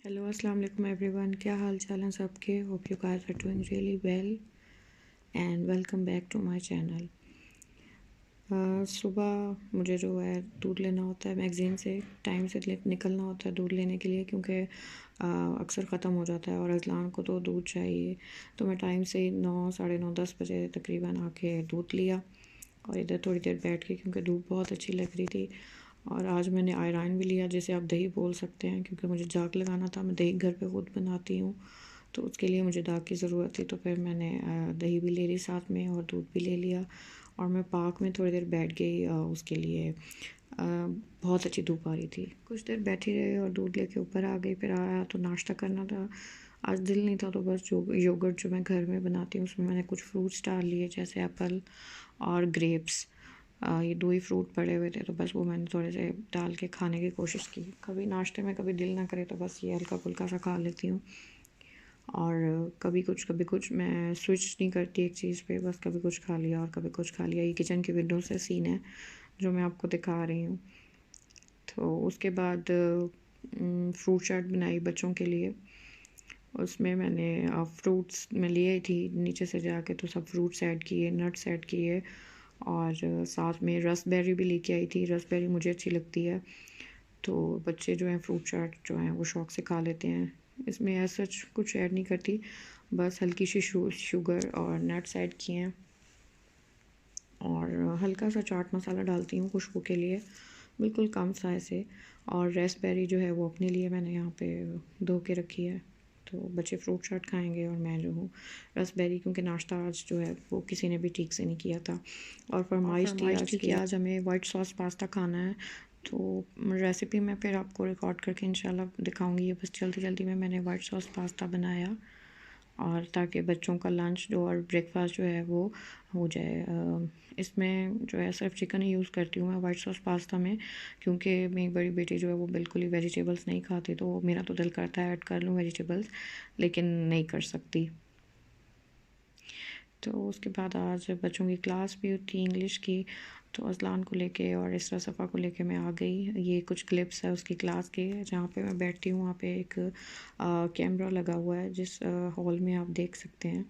Hello अस्सलाम वालेकुम everyone, क्या हाल चाल हैं सबके। Hope you guys are doing really well and welcome back to my channel. सुबह मुझे जो है दूध लेना होता है मैगज़ीन से, टाइम से निकलना होता है दूध लेने के लिए, क्योंकि अक्सर ख़त्म हो जाता है और अज़लान को तो दूध चाहिए। तो मैं टाइम से 9 साढ़े 9 10 बजे तकरीबन आके दूध लिया और इधर थोड़ी देर बैठ के, क्योंकि धूप बहुत अच्छी लग रही थी। और आज मैंने आयरन भी लिया, जिसे आप दही बोल सकते हैं, क्योंकि मुझे जाग लगाना था। मैं दही घर पे खुद बनाती हूँ, तो उसके लिए मुझे दाग की ज़रूरत थी। तो फिर मैंने दही भी ले ली साथ में और दूध भी ले लिया और मैं पार्क में थोड़ी देर बैठ गई। उसके लिए बहुत अच्छी धूप आ रही थी, कुछ देर बैठी रही और दूध लेके ऊपर आ गई। फिर आया तो नाश्ता करना था, आज दिल नहीं था, तो बस जो योगर्ट जो मैं घर में बनाती हूँ उसमें मैंने कुछ फ्रूट्स डाल लिए, जैसे एप्पल और ग्रेप्स। ये दो ही फ्रूट पड़े हुए थे, तो बस वो मैंने थोड़े से डाल के खाने की कोशिश की। कभी नाश्ते में कभी दिल ना करे तो बस ये हल्का फुल्का सा खा लेती हूँ। और कभी कुछ मैं स्विच नहीं करती एक चीज़ पे, बस कभी कुछ खा लिया और कभी कुछ खा लिया। ये किचन की विंडो से सीन है जो मैं आपको दिखा रही हूँ। तो उसके बाद फ्रूट चाट बनाई बच्चों के लिए। उसमें मैंने फ्रूट्स में लिए थी नीचे से जाके, तो सब फ्रूट्स ऐड किए, नट्स ऐड किए और साथ में रसबेरी भी लेके आई थी। रसबेरी मुझे अच्छी लगती है, तो बच्चे जो हैं फ्रूट चाट जो हैं वो शौक़ से खा लेते हैं। इसमें ऐसा कुछ ऐड नहीं करती, बस हल्की सी शुगर और नट्स ऐड किए हैं और हल्का सा चाट मसाला डालती हूँ खुशबू के लिए, बिल्कुल कम सा ऐसे। और रेसबेरी जो है वो अपने लिए मैंने यहाँ पे धो के रखी है, तो बच्चे फ्रूट चाट खाएंगे और मैं जो हूँ रसबेरी, क्योंकि नाश्ता आज जो है वो किसी ने भी ठीक से नहीं किया था। और फरमाइश थी आज कि आज हमें वाइट सॉस पास्ता खाना है, तो रेसिपी मैं फिर आपको रिकॉर्ड करके इंशाल्लाह दिखाऊंगी। ये बस जल्दी जल्दी में मैंने वाइट सॉस पास्ता बनाया, और ताकि बच्चों का लंच जो और ब्रेकफास्ट जो है वो हो जाए। इसमें जो है सिर्फ चिकन ही यूज़ करती हूँ मैं वाइट सॉस पास्ता में, क्योंकि मेरी बड़ी बेटी जो है वो बिल्कुल ही वेजिटेबल्स नहीं खाती। तो मेरा तो दिल करता है ऐड कर लूँ वेजिटेबल्स, लेकिन नहीं कर सकती। तो उसके बाद आज बच्चों की क्लास भी थी इंग्लिश की, तो अज़लान को लेके और इसरा सफ़ा को लेके मैं आ गई। ये कुछ क्लिप्स है उसकी क्लास के, जहाँ पे मैं बैठती हूँ वहाँ पे एक कैमरा लगा हुआ है, जिस हॉल में आप देख सकते हैं।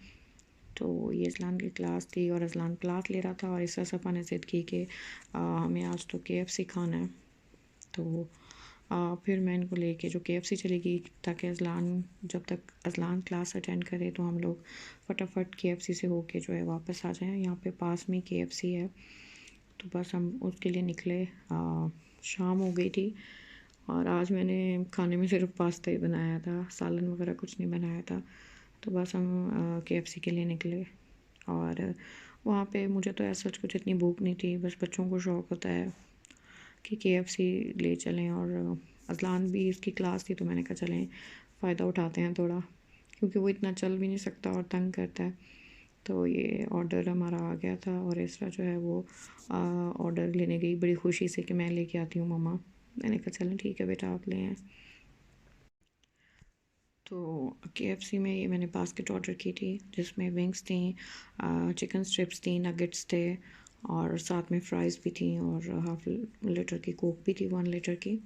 तो ये अज़लान की क्लास थी और अज़लान क्लास ले रहा था और इसरा सफ़ा ने ज़िद की कि हमें आज तो KFC खाना है। तो फिर मैं इनको लेके जो KFC चली गई, ताकि जब तक अज़लान क्लास अटेंड करे तो हम लोग फटाफट KFC से होके जो है वापस आ जाएं। यहाँ पे पास में KFC है, तो बस हम उसके लिए निकले। शाम हो गई थी और आज मैंने खाने में सिर्फ पास्ता ही बनाया था, सालन वगैरह कुछ नहीं बनाया था। तो बस हम KFC के लिए निकले और वहाँ पे मुझे तो ऐसा कुछ इतनी भूख नहीं थी, बस बच्चों को शौक़ होता है कि KFC ले चलें। और अज़लान भी इसकी क्लास थी, तो मैंने कहा चलें फ़ायदा उठाते हैं थोड़ा, क्योंकि वो इतना चल भी नहीं सकता और तंग करता है। तो ये ऑर्डर हमारा आ गया था और इसरा जो है वो ऑर्डर लेने गई बड़ी खुशी से कि मैं लेके आती हूँ मम्मा। मैंने कहा चलें ठीक है बेटा आप ले आएँ। तो KFC में ये मैंने बास्केट ऑर्डर की थी, जिसमें विंग्स थी, चिकन स्ट्रिप्स थी, नगेट्स थे और साथ में फ़्राइज़ भी थी और हाफ़ लीटर की कोक भी थी, 1 लीटर की।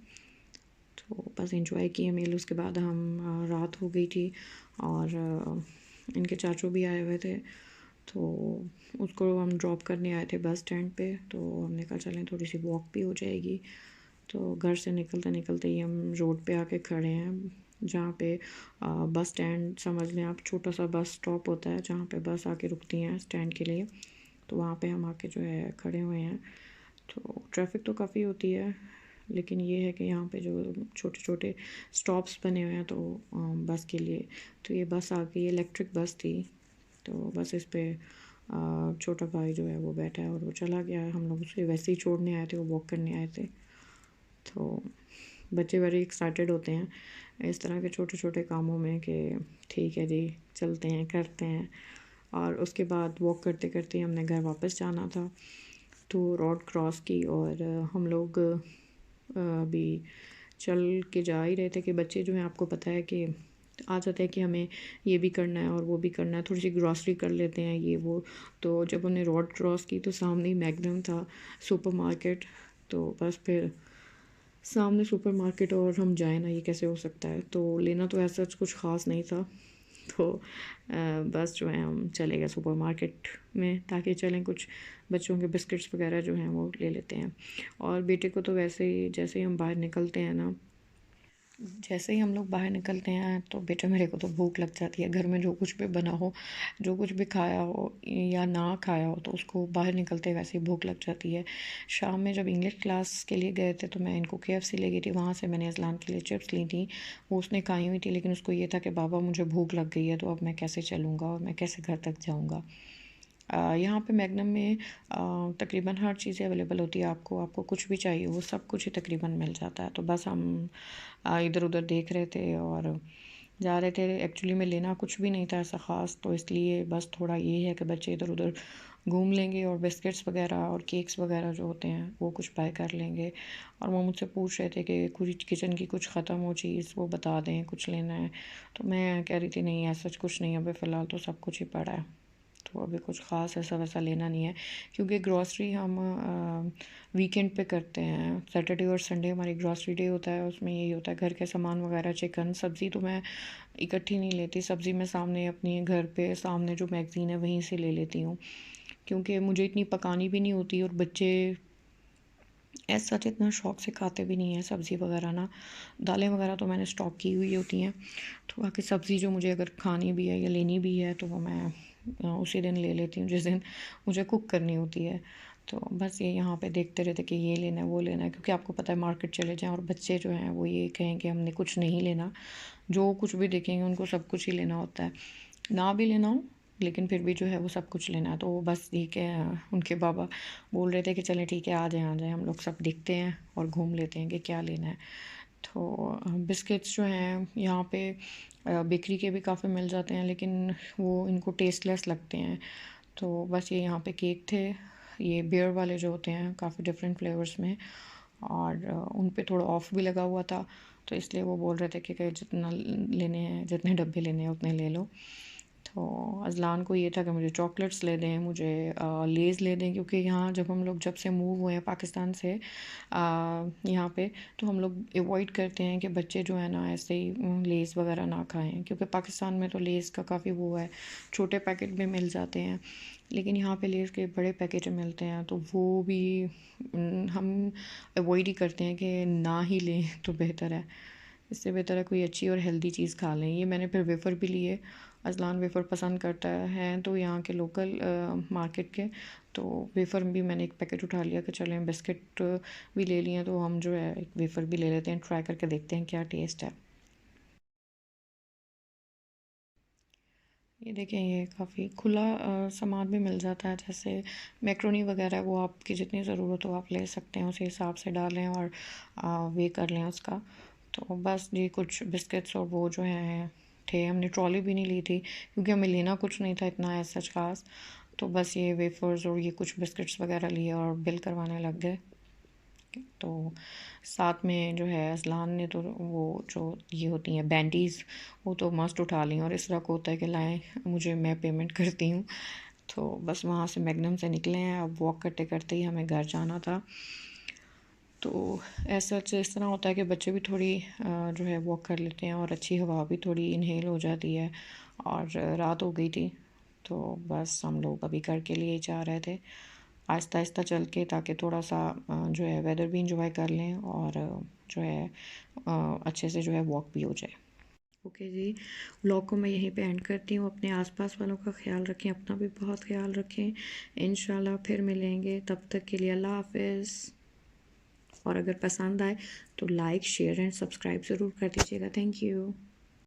तो बस एंजॉय किए मील। उसके बाद हम रात हो गई थी और इनके चाचू भी आए हुए थे, तो उसको हम ड्रॉप करने आए थे बस स्टैंड पे। तो हमने कहा चलें थोड़ी सी वॉक भी हो जाएगी। तो घर से निकलते निकलते ही हम रोड पे आके खड़े हैं, जहाँ पे बस स्टैंड समझ लें आप, छोटा सा बस स्टॉप होता है जहाँ पे बस आके रुकती हैं स्टैंड के लिए। तो वहाँ पे हम आके जो है खड़े हुए हैं। तो ट्रैफिक तो काफ़ी होती है, लेकिन ये है कि यहाँ पे जो छोटे छोटे स्टॉप्स बने हुए हैं तो बस के लिए। तो ये बस आ गई, इलेक्ट्रिक बस थी, तो बस इस पे छोटा भाई जो है वो बैठा है और वो चला गया है। हम लोग उसे वैसे ही छोड़ने आए थे, वो वॉक करने आए थे। तो बच्चे बड़े एक्साइटेड होते हैं इस तरह के छोटे छोटे कामों में कि ठीक है जी चलते हैं करते हैं। और उसके बाद वॉक करते करते हमने घर वापस जाना था, तो रोड क्रॉस की और हम लोग अभी चल के जा ही रहे थे कि बच्चे जो हैं, आपको पता है कि आ जाता है कि हमें ये भी करना है और वो भी करना है, थोड़ी सी ग्रॉसरी कर लेते हैं ये वो। तो जब उन्हें रोड क्रॉस की तो सामने ही मैगडम था, सुपर मार्केट। तो बस फिर सामने सुपरमार्केट और हम जाएँ ना, ये कैसे हो सकता है? तो लेना तो ऐसा कुछ ख़ास नहीं था। तो बस जो है हम चले गए सुपरमार्केट में, ताकि चलें कुछ बच्चों के बिस्किट्स वग़ैरह जो हैं वो ले लेते हैं। और बेटे को तो वैसे ही जैसे ही हम बाहर निकलते हैं ना, जैसे ही हम लोग बाहर निकलते हैं तो बेटा मेरे को तो भूख लग जाती है। घर में जो कुछ भी बना हो, जो कुछ भी खाया हो या ना खाया हो, तो उसको बाहर निकलते वैसे ही भूख लग जाती है। शाम में जब इंग्लिश क्लास के लिए गए थे तो मैं इनको केएफसी ले गई थी, वहाँ से मैंने अज़लान के लिए चिप्स ली थी। वो उसने खाई हुई थी, लेकिन उसको ये था कि बाबा मुझे भूख लग गई है, तो अब मैं कैसे चलूँगा और मैं कैसे घर तक जाऊँगा। यहाँ पे मैग्नम में तकरीबन हर चीज़ें अवेलेबल होती है आपको। आपको कुछ भी चाहिए वो सब कुछ ही तकरीबन मिल जाता है। तो बस हम इधर-उधर देख रहे थे और जा रहे थे। एक्चुअली में लेना कुछ भी नहीं था ऐसा ख़ास, तो इसलिए बस थोड़ा ये है कि बच्चे इधर-उधर घूम लेंगे और बिस्किट्स वग़ैरह और केक्स वग़ैरह जो होते हैं वो कुछ बाय कर लेंगे। और वो मुझसे पूछ रहे थे कि कुछ किचन की कुछ ख़त्म हो चीज़ वो बता दें, कुछ लेना है। तो मैं कह रही थी नहीं ऐसा कुछ नहीं है, अभी फ़िलहाल तो सब कुछ ही पड़ा है। तो अभी कुछ ख़ास ऐसा वैसा लेना नहीं है, क्योंकि ग्रॉसरी हम वीकेंड पे करते हैं। सैटरडे और संडे हमारी ग्रॉसरी डे होता है, उसमें यही होता है घर के सामान वगैरह, चिकन सब्ज़ी तो मैं इकट्ठी नहीं लेती। सब्ज़ी मैं सामने अपनी घर पे सामने जो मैगज़ीन है वहीं से ले लेती हूँ, क्योंकि मुझे इतनी पकानी भी नहीं होती और बच्चे ऐसा सच इतना शौक से खाते भी नहीं है सब्ज़ी वगैरह ना। दालें वगैरह तो मैंने स्टॉक की हुई होती हैं, तो बाकी सब्ज़ी जो मुझे अगर खानी भी है या लेनी भी है तो वो मैं उसी दिन ले लेती हूँ जिस दिन मुझे कुक करनी होती है। तो बस ये यहाँ पे देखते रहते कि ये लेना है वो लेना है, क्योंकि आपको पता है मार्केट चले जाएँ और बच्चे जो हैं वो ये कहें कि हमने कुछ नहीं लेना, जो कुछ भी देखेंगे उनको सब कुछ ही लेना होता है। ना भी लेना हो लेकिन फिर भी जो है वो सब कुछ लेना है। तो बस ठीक है, उनके बाबा बोल रहे थे कि चलें ठीक है आ जाएँ हम लोग सब देखते हैं और घूम लेते हैं कि क्या लेना है। तो बिस्किट्स जो हैं यहाँ पे बेकरी के भी काफ़ी मिल जाते हैं, लेकिन वो इनको टेस्टलेस लगते हैं। तो बस ये यहाँ पे केक थे, ये बियर वाले जो होते हैं काफ़ी डिफरेंट फ्लेवर्स में, और उन पे थोड़ा ऑफ भी लगा हुआ था, तो इसलिए वो बोल रहे थे कि जितना लेने हैं, जितने डब्बे लेने हैं उतने ले लो। तो अज़लान को ये था कि मुझे चॉकलेट्स ले दें, मुझे लेज़ ले दें, क्योंकि यहाँ जब से मूव हुए हैं पाकिस्तान से यहाँ पे, तो हम लोग अवॉइड करते हैं कि बच्चे जो है ना ऐसे ही लेज़ वगैरह ना खाएं, क्योंकि पाकिस्तान में तो लेज़ का काफ़ी वो है, छोटे पैकेट भी मिल जाते हैं, लेकिन यहाँ पे लेज़ के बड़े पैकेट मिलते हैं, तो वो भी हम अवॉइड ही करते हैं कि ना ही लें तो बेहतर है। इससे बेहतर है कोई अच्छी और हेल्दी चीज़ खा लें। ये मैंने फिर वेफ़र भी लिए, अज़लान वेफ़र पसंद करता है, तो यहाँ के लोकल मार्केट के, तो वेफ़र भी मैंने एक पैकेट उठा लिया कि चलें बिस्किट भी ले लिए, तो हम जो है एक वेफ़र भी ले लेते हैं, ट्राई करके देखते हैं क्या टेस्ट है। ये देखें ये काफ़ी खुला सामान भी मिल जाता है, जैसे मैक्रोनी वगैरह वो आपकी जितनी ज़रूरत हो आप ले सकते हैं, उसी हिसाब से डालें और वे कर लें उसका। तो बस जी कुछ बिस्किट्स और वो जो हैं थे, हमने ट्रॉली भी नहीं ली थी क्योंकि हमें लेना कुछ नहीं था इतना ऐसा सच खास। तो बस ये वेफ़र्स और ये कुछ बिस्किट्स वगैरह लिए और बिल करवाने लग गए। तो साथ में जो है अज़लान ने तो वो जो ये होती हैं बैंडीज़ वो तो मस्ट उठा ली, और इस तरह को होता है कि लाएँ मुझे, मैं पेमेंट करती हूँ। तो बस वहाँ से मैग्नम से निकले हैं, अब वॉक करते करते ही हमें घर जाना था। तो ऐसा इस तरह होता है कि बच्चे भी थोड़ी जो है वॉक कर लेते हैं और अच्छी हवा भी थोड़ी इनहेल हो जाती है। और रात हो गई थी, तो बस हम लोग अभी घर के लिए ही जा रहे थे आहिस्ता आहिस्ता चल के, ताकि थोड़ा सा जो है वेदर भी इंजॉय कर लें और जो है अच्छे से जो है वॉक भी हो जाए। ओके जी, व्लॉग को मैं यहीं पे एंड करती हूँ। अपने आसपास वालों का ख्याल रखें, अपना भी बहुत ख्याल रखें। इंशाल्लाह फिर मिलेंगे, तब तक के लिए अल्लाह हाफ़िज़। और अगर पसंद आए तो लाइक शेयर एंड सब्सक्राइब ज़रूर कर दीजिएगा। Thank you.